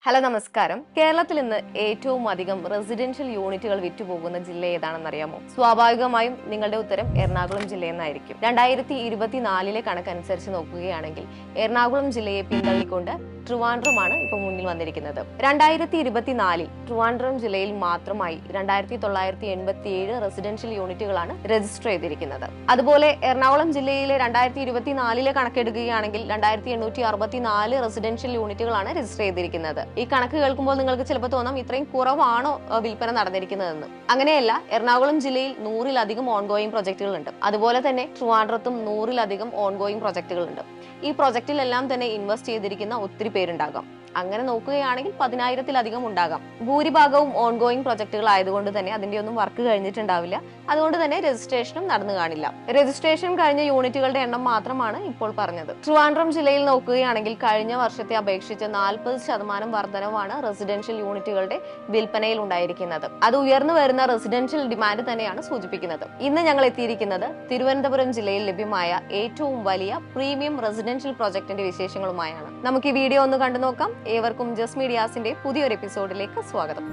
Hello നമസ്കാരം. കേരളത്തിൽ ഇന്ന് ഏറ്റവും അധികം റെസിഡൻഷ്യൽ യൂണിറ്റുകൾ വിറ്റുപോകുന്ന ജില്ല ഏതാണെന്നറിയാമോ? സ്വാഭാവികമായും നിങ്ങളുടെ ഉത്തരം എറണാകുളം ജില്ലയെന്നായിരിക്കും. 2024 കണക്കനുസരിച്ച് നോക്കുകയാണെങ്കിൽ എറണാകുളം ജില്ലയെ പിന്തള്ളിക്കൊണ്ട് ട്രിവാൻഡ്രമാണ് ഇപ്പോൾ മുന്നിൽ വന്നിരിക്കുന്നത്. 2024 ട്രിവാൻഡ്രം ജില്ലയിൽ മാത്രമായി 2987 റെസിഡൻഷ്യൽ യൂണിറ്റുകളാണ് രജിസ്റ്റർ ചെയ്തിരിക്കുന്നത്. അതുപോലെ എറണാകുളം ജില്ലയിലെ 2024 കണക്കെടുക്കുകയാണെങ്കിൽ 2864 റെസിഡൻഷ്യൽ യൂണിറ്റുകളാണ് രജിസ്റ്റർ ചെയ്തിരിക്കുന്നത്. ഈ കണക്ക് കേൾക്കുമ്പോൾ നിങ്ങൾക്ക് ചിലപ്പോൾ തോന്നാം ഇത്രയും കുറവാണോ വിൽപ്പന നടന്നിരിക്കുന്നതെന്ന്. അങ്ങനെയല്ല, എറണാകുളം ജില്ലയിൽ 100-ലധികം ഓൺഗോയിങ് പ്രൊജക്ടുകളുണ്ട്. അതുപോലെ തന്നെ ട്രിവാൻഡ്രത്തും 100-ലധികം ഓൺഗോയിങ് പ്രൊജക്ടുകളുണ്ട്. ഈ പ്രൊജക്റ്റിലെല്ലാം തന്നെ ഇൻവെസ്റ്റ് ചെയ്തിരിക്കുന്ന ഒത്തിരി പേരുണ്ടാകാം. അങ്ങനെ നോക്കുകയാണെങ്കിൽ 10,000-ലധികം ഉണ്ടാകാം. ഭൂരിഭാഗവും ഓൺഗോയിങ് പ്രൊജക്ടുകൾ ആയതുകൊണ്ട് തന്നെ അതിന്റെ ഒന്നും വർക്ക് കഴിഞ്ഞിട്ടുണ്ടാവില്ല. അതുകൊണ്ട് തന്നെ രജിസ്ട്രേഷനും നടന്നു കാണില്ല. രജിസ്ട്രേഷൻ കഴിഞ്ഞ യൂണിറ്റുകളുടെ എണ്ണം മാത്രമാണ് ഇപ്പോൾ പറഞ്ഞത്. ട്രിവാൻഡ്രം ജില്ലയിൽ നോക്കുകയാണെങ്കിൽ കഴിഞ്ഞ വർഷത്തെ അപേക്ഷിച്ച് 40% വർധനവാണ് റെസിഡൻഷ്യൽ യൂണിറ്റുകളുടെ വിൽപ്പനയിൽ ഉണ്ടായിരിക്കുന്നത്. അത് ഉയർന്നു വരുന്ന റെസിഡൻഷ്യൽ ഡിമാൻഡ് തന്നെയാണ് സൂചിപ്പിക്കുന്നത്. ഇന്ന് ഞങ്ങൾ എത്തിയിരിക്കുന്നത് തിരുവനന്തപുരം ജില്ലയിൽ ലഭ്യമായ ഏറ്റവും വലിയ പ്രീമിയം റെസിഡൻഷ്യൽ പ്രൊജക്ടിന്റെ വിശേഷങ്ങളുമായാണ്. നമുക്ക് ഈ വീഡിയോ ഒന്ന് കണ്ടു നോക്കാം. ഏവർക്കും ജസ്റ്റ് മീഡിയാസിന്റെ പുതിയൊരു എപ്പിസോഡിലേക്ക് സ്വാഗതം.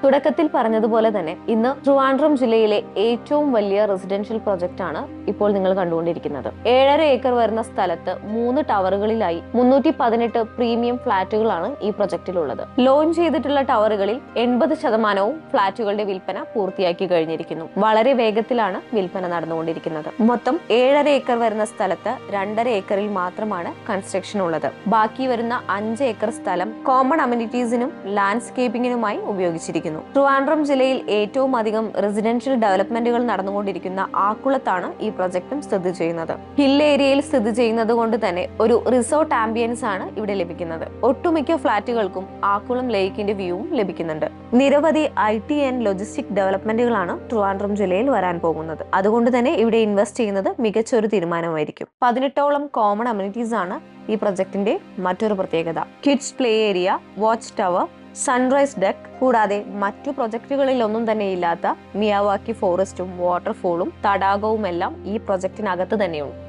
തുടക്കത്തിൽ പറഞ്ഞതുപോലെ തന്നെ ഇന്ന് ട്രിവാൻഡ്രം ജില്ലയിലെ ഏറ്റവും വലിയ റെസിഡൻഷ്യൽ പ്രൊജക്ട് ആണ് ഇപ്പോൾ നിങ്ങൾ കണ്ടുകൊണ്ടിരിക്കുന്നത്. 7.5 ഏക്കർ വരുന്ന സ്ഥലത്ത് 3 ടവറുകളിലായി 318 പ്രീമിയം ഫ്ളാറ്റുകളാണ് ഈ പ്രൊജക്റ്റിലുള്ളത്. ലോഞ്ച് ചെയ്തിട്ടുള്ള ടവറുകളിൽ 80% ഫ്ളാറ്റുകളുടെ വിൽപ്പന പൂർത്തിയാക്കി കഴിഞ്ഞിരിക്കുന്നു. വളരെ വേഗത്തിലാണ് വിൽപ്പന നടന്നുകൊണ്ടിരിക്കുന്നത്. മൊത്തം 7.5 ഏക്കർ വരുന്ന സ്ഥലത്ത് 2.5 ഏക്കറിൽ മാത്രമാണ് കൺസ്ട്രക്ഷൻ ഉള്ളത്. ബാക്കി വരുന്ന 5 ഏക്കർ സ്ഥലം കോമൺ അമ്യൂണിറ്റീസിനും ലാൻഡ്സ്കേപ്പിംഗിനുമായി ഉപയോഗിച്ചിരിക്കുന്നു. ട്രിവാൻഡ്രം ജില്ലയിൽ ഏറ്റവും അധികം റെസിഡൻഷ്യൽ ഡെവലപ്മെന്റുകൾ നടന്നുകൊണ്ടിരിക്കുന്ന ആക്കുളത്താണ് ഈ പ്രൊജക്ടും സ്ഥിതി ചെയ്യുന്നത്. ഹിൽ ഏരിയയിൽ സ്ഥിതി ചെയ്യുന്നത് കൊണ്ട് തന്നെ ഒരു റിസോർട്ട് ആംബിയൻസ് ആണ് ഇവിടെ ലഭിക്കുന്നത്. ഒട്ടുമിക്ക ഫ്ളാറ്റുകൾക്കും ആക്കുളം ലേക്കിന്റെ വ്യൂവും ലഭിക്കുന്നുണ്ട്. നിരവധി IT ആൻഡ് ലോജിസ്റ്റിക് ഡെവലപ്മെന്റുകളാണ് ട്രിവാൻഡ്രം ജില്ലയിൽ വരാൻ പോകുന്നത്. അതുകൊണ്ട് തന്നെ ഇവിടെ ഇൻവെസ്റ്റ് ചെയ്യുന്നത് മികച്ച ഒരു തീരുമാനമായിരിക്കും. 18ഓളം കോമൺ അമ്യൂണിറ്റീസ് ആണ് ഈ പ്രൊജക്ടിന്റെ മറ്റൊരു പ്രത്യേകത. Kids play area, watch tower, sunrise deck കൂടാതെ മറ്റു പ്രൊജക്ടുകളിൽ ഒന്നും തന്നെ ഇല്ലാത്ത മിയാവാക്കി ഫോറസ്റ്റും വാട്ടർഫോളും തടാകവും എല്ലാം ഈ പ്രൊജക്ടിനകത്ത് തന്നെയുണ്ട്.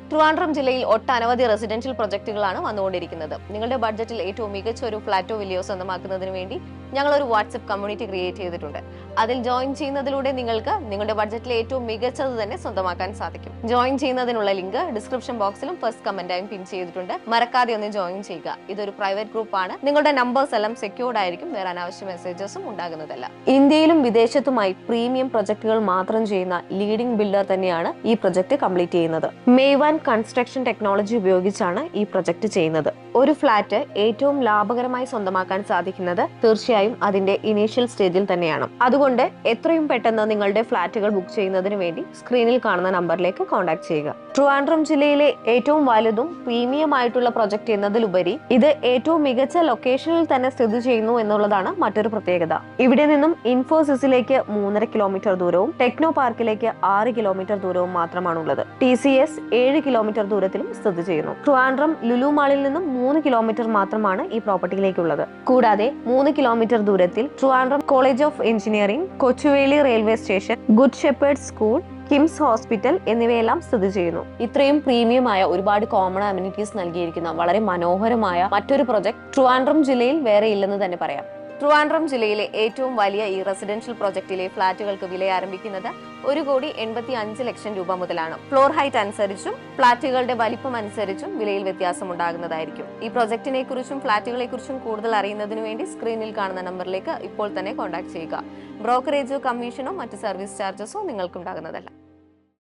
ട്രിവാൻഡ്രം ജില്ലയിൽ ഒട്ടനവധി റെസിഡൻഷ്യൽ പ്രൊജക്ടുകളാണ് വന്നുകൊണ്ടിരിക്കുന്നത്. നിങ്ങളുടെ ബഡ്ജറ്റിൽ ഏറ്റവും മികച്ച ഒരു ഫ്ലാറ്റോ വില്ലയോ സ്വന്തമാക്കുന്നതിന് വേണ്ടി ഞങ്ങൾ ഒരു വാട്സ്ആപ്പ് കമ്മ്യൂണിറ്റി ക്രിയേറ്റ് ചെയ്തിട്ടുണ്ട്. അതിൽ ജോയിൻ ചെയ്യുന്നതിലൂടെ നിങ്ങൾക്ക് നിങ്ങളുടെ ബഡ്ജറ്റിൽ ഏറ്റവും മികച്ചത് തന്നെ സ്വന്തമാക്കാൻ സാധിക്കും. ജോയിൻ ചെയ്യുന്നതിനുള്ള ലിങ്ക് ഡിസ്ക്രിപ്ഷൻ ബോക്സിലും ഫസ്റ്റ് കമന്റായും പിൻ ചെയ്തിട്ടുണ്ട്. മറക്കാതെ ഒന്ന് ജോയിൻ ചെയ്യുക. ഇതൊരു പ്രൈവറ്റ് ഗ്രൂപ്പ് ആണ്. നിങ്ങളുടെ നമ്പേഴ്സ് എല്ലാം സെക്യൂർഡ് ആയിരിക്കും. വേറെ അനാവശ്യ മെസ്സേജസും ഉണ്ടാകുന്നതല്ല. ഇന്ത്യയിലും വിദേശത്തുമായി പ്രീമിയം പ്രൊജക്ടുകൾ മാത്രം ചെയ്യുന്ന ലീഡിംഗ് ബിൽഡർ തന്നെയാണ് ഈ പ്രൊജക്ട് കംപ്ലീറ്റ് ചെയ്യുന്നത്. മേവാൻ കൺസ്ട്രക്ഷൻ ടെക്നോളജി ഉപയോഗിച്ചാണ് ഈ പ്രൊജക്ട് ചെയ്യുന്നത്. ഒരു ഫ്ലാറ്റ് ഏറ്റവും ലാഭകരമായി സ്വന്തമാക്കാൻ സാധിക്കുന്നത് തീർച്ചയായും അതിന്റെ ഇനീഷ്യൽ സ്റ്റേജിൽ തന്നെയാണ്. അതുകൊണ്ട് എത്രയും പെട്ടെന്ന് നിങ്ങളുടെ ഫ്ലാറ്റുകൾ ബുക്ക് ചെയ്യുന്നതിന് വേണ്ടി സ്ക്രീനിൽ കാണുന്ന നമ്പറിലേക്ക് കോൺടാക്ട് ചെയ്യുക. ട്രിവാൻഡ്രം ജില്ലയിലെ ഏറ്റവും വലുതും പ്രീമിയം ആയിട്ടുള്ള പ്രൊജക്ട് എന്നതിലുപരി ഇത് ഏറ്റവും മികച്ച ലൊക്കേഷനിൽ തന്നെ സ്ഥിതി ചെയ്യുന്നു എന്നുള്ളതാണ് മറ്റൊരു പ്രത്യേകത. ഇവിടെ നിന്നും ഇൻഫോസിസിലേക്ക് 3.5 കിലോമീറ്റർ ദൂരവും ടെക്നോ പാർക്കിലേക്ക് 6 കിലോമീറ്റർ ദൂരവും മാത്രമാണുള്ളത്. TCS 7 കിലോമീറ്റർ ദൂരത്തിലും സ്ഥിതി ചെയ്യുന്നു. ട്രിവാൻഡ്രം ലുലു മാളിൽ നിന്നും 3 കിലോമീറ്റർ മാത്രമാണ് ഈ പ്രോപ്പർട്ടിയിലേക്കുള്ളത്. കൂടാതെ 3 കിലോമീറ്റർ ദൂരത്തിൽ Trivandrum college of engineering, Kochuveli railway station, good shepherd school, KIMS hospital എന്നിവയെല്ലാം സ്ഥിതി ചെയ്യുന്നു. ഇത്രയും പ്രീമിയമായ ഒരുപാട് കോമൺ അമ്യൂണിറ്റീസ് നൽകിയിരിക്കുന്ന വളരെ മനോഹരമായ മറ്റൊരു പ്രൊജക്ട് ട്രിവാൻഡ്രം ജില്ലയിൽ വേറെ ഇല്ലെന്ന് തന്നെ പറയാം. ട്രിവാൻഡ്രം ജില്ലയിലെ ഏറ്റവും വലിയ ഈ റെസിഡൻഷ്യൽ പ്രൊജക്ടിലെ ഫ്ളാറ്റുകൾക്ക് വില ആരംഭിക്കുന്നത് 1,85,00,000 രൂപ മുതലാണ്. ഫ്ലോർ ഹൈറ്റ് അനുസരിച്ചും ഫ്ളാറ്റുകളുടെ വലിപ്പം അനുസരിച്ചും വിലയിൽ വ്യത്യാസം ഉണ്ടാകുന്നതായിരിക്കും. ഈ പ്രൊജക്ടിനെ കുറിച്ചും ഫ്ളാറ്റുകളെ കുറിച്ചും കൂടുതൽ അറിയുന്നതിന് വേണ്ടി സ്ക്രീനിൽ കാണുന്ന നമ്പറിലേക്ക് ഇപ്പോൾ തന്നെ കോൺടാക്ട് ചെയ്യുക. ബ്രോക്കറേജോ കമ്മീഷനോ മറ്റ് സർവീസ് ചാർജസോ നിങ്ങൾക്കുണ്ടാകുന്നതല്ല.